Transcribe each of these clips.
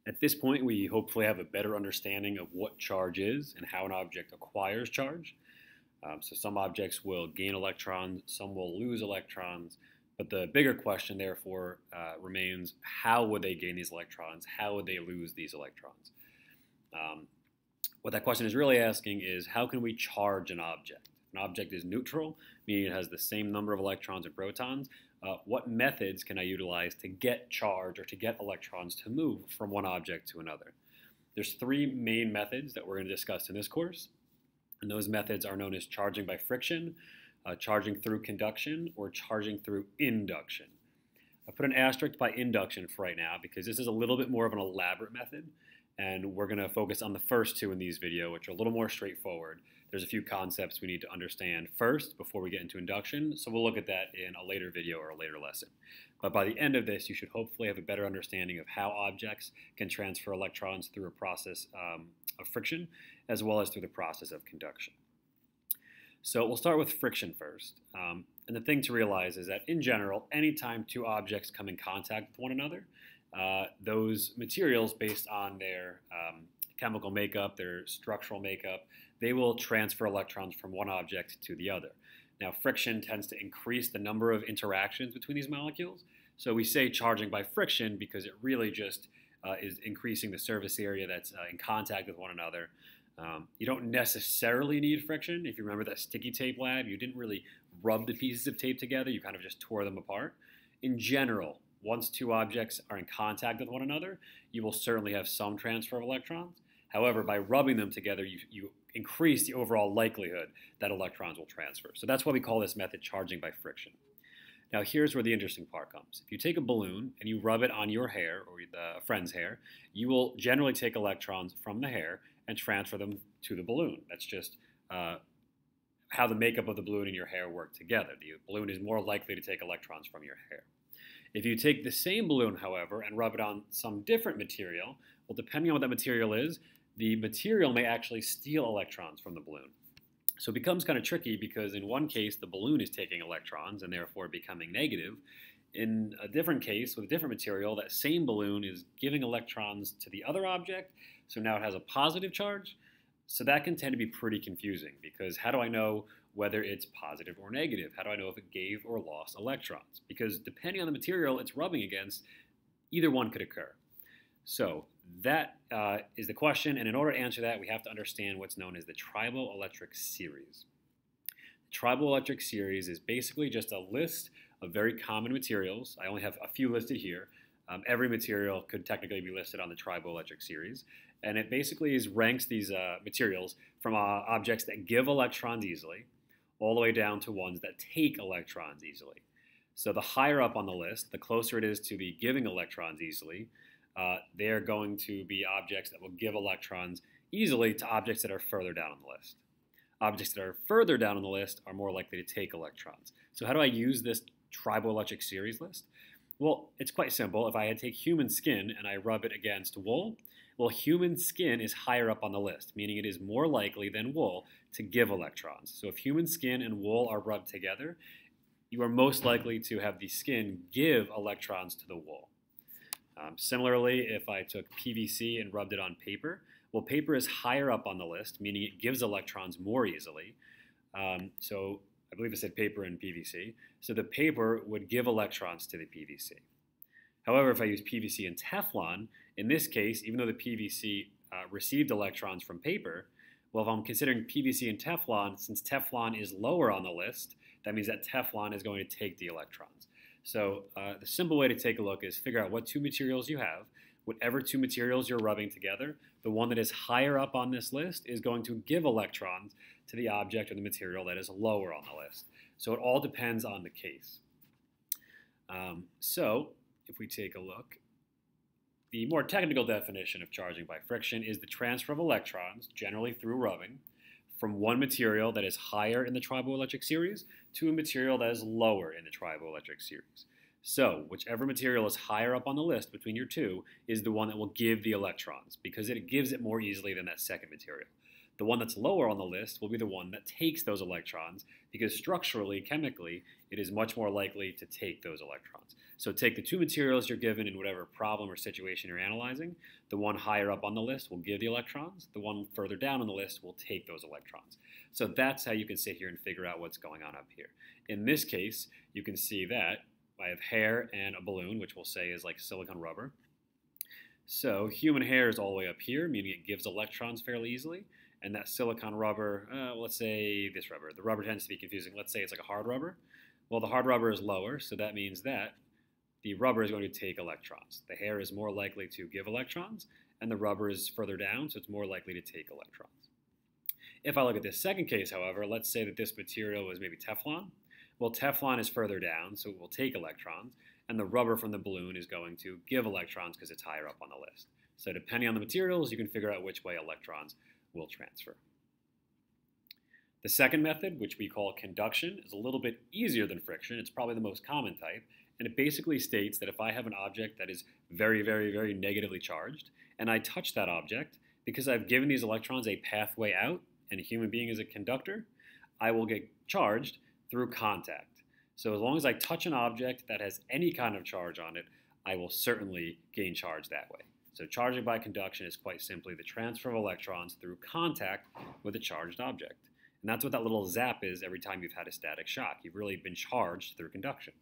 At this point, we hopefully have a better understanding of what charge is and how an object acquires charge. So some objects will gain electrons, some will lose electrons, but the bigger question, therefore, remains how would they gain these electrons? How would they lose these electrons? What that question is really asking is how can we charge an object? If an object is neutral, meaning it has the same number of electrons and protons, what methods can I utilize to get charge or to get electrons to move from one object to another? There's three main methods that we're going to discuss in this course, and those methods are known as charging by friction, charging through conduction, or charging through induction. I put an asterisk by induction for right now because this is a little bit more of an elaborate method, and we're going to focus on the first two in these videos, which are a little more straightforward. There's a few concepts we need to understand first before we get into induction, so we'll look at that in a later video or a later lesson. But by the end of this, you should hopefully have a better understanding of how objects can transfer electrons through a process of friction, as well as through the process of conduction. So we'll start with friction first. And the thing to realize is that in general, anytime two objects come in contact with one another, those materials, based on their chemical makeup, their structural makeup, they will transfer electrons from one object to the other. Now, friction tends to increase the number of interactions between these molecules. So we say charging by friction because it really just is increasing the surface area that's in contact with one another. You don't necessarily need friction. If you remember that sticky tape lab, you didn't really rub the pieces of tape together, you kind of just tore them apart. In general, once two objects are in contact with one another, you will certainly have some transfer of electrons. However, by rubbing them together, you increase the overall likelihood that electrons will transfer. So that's why we call this method charging by friction. Now here's where the interesting part comes. If you take a balloon and you rub it on your hair or a friend's hair, you will generally take electrons from the hair and transfer them to the balloon. That's just how the makeup of the balloon and your hair work together. The balloon is more likely to take electrons from your hair. If you take the same balloon, however, and rub it on some different material, well, depending on what that material is, the material may actually steal electrons from the balloon. So it becomes kind of tricky because in one case, the balloon is taking electrons and therefore becoming negative. In a different case, with a different material, that same balloon is giving electrons to the other object, so now it has a positive charge. So that can tend to be pretty confusing because how do I know whether it's positive or negative? How do I know if it gave or lost electrons? Because depending on the material it's rubbing against, either one could occur. So that is the question, and in order to answer that, we have to understand what's known as the triboelectric series. The triboelectric series is basically just a list of very common materials. I only have a few listed here. Every material could technically be listed on the triboelectric series, and it basically ranks these materials from objects that give electrons easily all the way down to ones that take electrons easily. So the higher up on the list, the closer it is to the giving electrons easily, they're going to be objects that will give electrons easily to objects that are further down on the list. Objects that are further down on the list are more likely to take electrons. So how do I use this triboelectric series list? Well, it's quite simple. If I take human skin and I rub it against wool, well, human skin is higher up on the list, meaning it is more likely than wool to give electrons. So if human skin and wool are rubbed together, you are most likely to have the skin give electrons to the wool. Similarly, if I took PVC and rubbed it on paper, well, paper is higher up on the list, meaning it gives electrons more easily. So I believe I said paper and PVC. So the paper would give electrons to the PVC. However, if I use PVC and Teflon, in this case, even though the PVC received electrons from paper, well, if I'm considering PVC and Teflon, since Teflon is lower on the list, that means that Teflon is going to take the electrons. So the simple way to take a look is figure out what two materials you have. Whatever two materials you're rubbing together, the one that is higher up on this list is going to give electrons to the object or the material that is lower on the list. So it all depends on the case. So if we take a look, the more technical definition of charging by friction is the transfer of electrons, generally through rubbing, from one material that is higher in the triboelectric series to a material that is lower in the triboelectric series. So whichever material is higher up on the list between your two is the one that will give the electrons because it gives it more easily than that second material. The one that's lower on the list will be the one that takes those electrons because structurally, chemically, it is much more likely to take those electrons. So take the two materials you're given in whatever problem or situation you're analyzing. The one higher up on the list will give the electrons. The one further down on the list will take those electrons. So that's how you can sit here and figure out what's going on up here. In this case, you can see that I have hair and a balloon, which we'll say is like silicone rubber. So human hair is all the way up here, meaning it gives electrons fairly easily. And that silicone rubber, let's say this rubber. The rubber tends to be confusing. Let's say it's like a hard rubber. Well, the hard rubber is lower, so that means that the rubber is going to take electrons. The hair is more likely to give electrons, and the rubber is further down, so it's more likely to take electrons. If I look at this second case, however, let's say that this material was maybe Teflon. Well, Teflon is further down, so it will take electrons, and the rubber from the balloon is going to give electrons because it's higher up on the list. So depending on the materials, you can figure out which way electrons will transfer. The second method, which we call conduction, is a little bit easier than friction. It's probably the most common type, and it basically states that if I have an object that is very, very, very negatively charged, and I touch that object, because I've given these electrons a pathway out, and a human being is a conductor, I will get charged through contact. So as long as I touch an object that has any kind of charge on it, I will certainly gain charge that way. So charging by conduction is quite simply the transfer of electrons through contact with a charged object. And that's what that little zap is every time you've had a static shock. You've really been charged through conduction.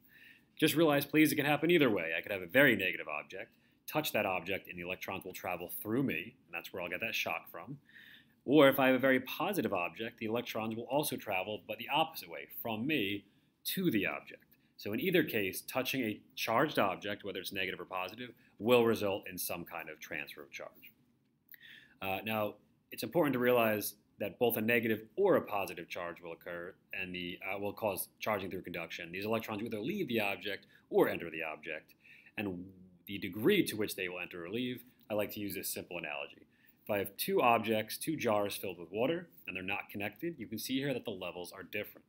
Just realize, please, it can happen either way. I could have a very negative object, touch that object, and the electrons will travel through me, and that's where I'll get that shock from. Or if I have a very positive object, the electrons will also travel, but the opposite way, from me to the object. So in either case, touching a charged object, whether it's negative or positive, will result in some kind of transfer of charge. Now, it's important to realize that both a negative or a positive charge will occur and will cause charging through conduction. These electrons will either leave the object or enter the object. And the degree to which they will enter or leave, I like to use this simple analogy. If I have two objects, two jars filled with water, and they're not connected, you can see here that the levels are different.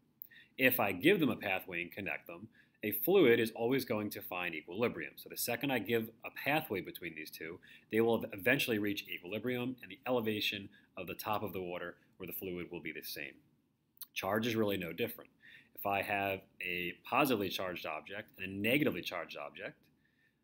If I give them a pathway and connect them, a fluid is always going to find equilibrium. So the second I give a pathway between these two, they will eventually reach equilibrium, and the elevation of the top of the water or the fluid will be the same. Charge is really no different. If I have a positively charged object and a negatively charged object,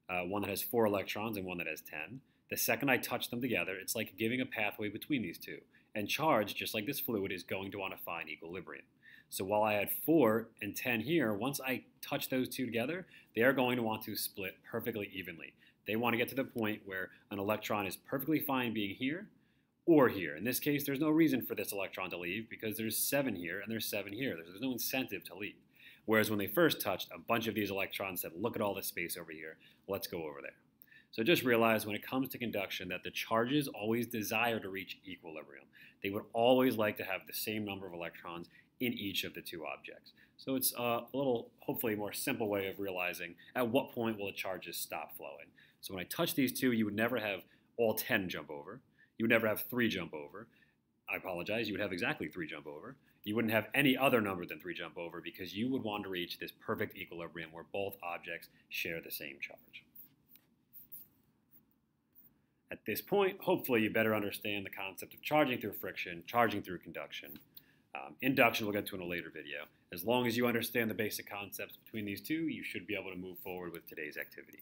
one that has 4 electrons and one that has 10, the second I touch them together, it's like giving a pathway between these two. And charge, just like this fluid, is going to want to find equilibrium. So while I had 4 and 10 here, once I touch those two together, they are going to want to split perfectly evenly. They want to get to the point where an electron is perfectly fine being here or here. In this case, there's no reason for this electron to leave because there's 7 here and there's 7 here. There's no incentive to leave. Whereas when they first touched, a bunch of these electrons said, look at all this space over here. Let's go over there. So just realize when it comes to conduction that the charges always desire to reach equilibrium. They would always like to have the same number of electrons in each of the two objects. So it's a little, hopefully, more simple way of realizing at what point will the charges stop flowing. So when I touch these two, you would never have all 10 jump over. You would never have 3 jump over. I apologize, you would have exactly 3 jump over. You wouldn't have any other number than 3 jump over because you would want to reach this perfect equilibrium where both objects share the same charge. At this point, hopefully you better understand the concept of charging through friction, charging through conduction. Induction we'll get to in a later video. As long as you understand the basic concepts between these two, you should be able to move forward with today's activity.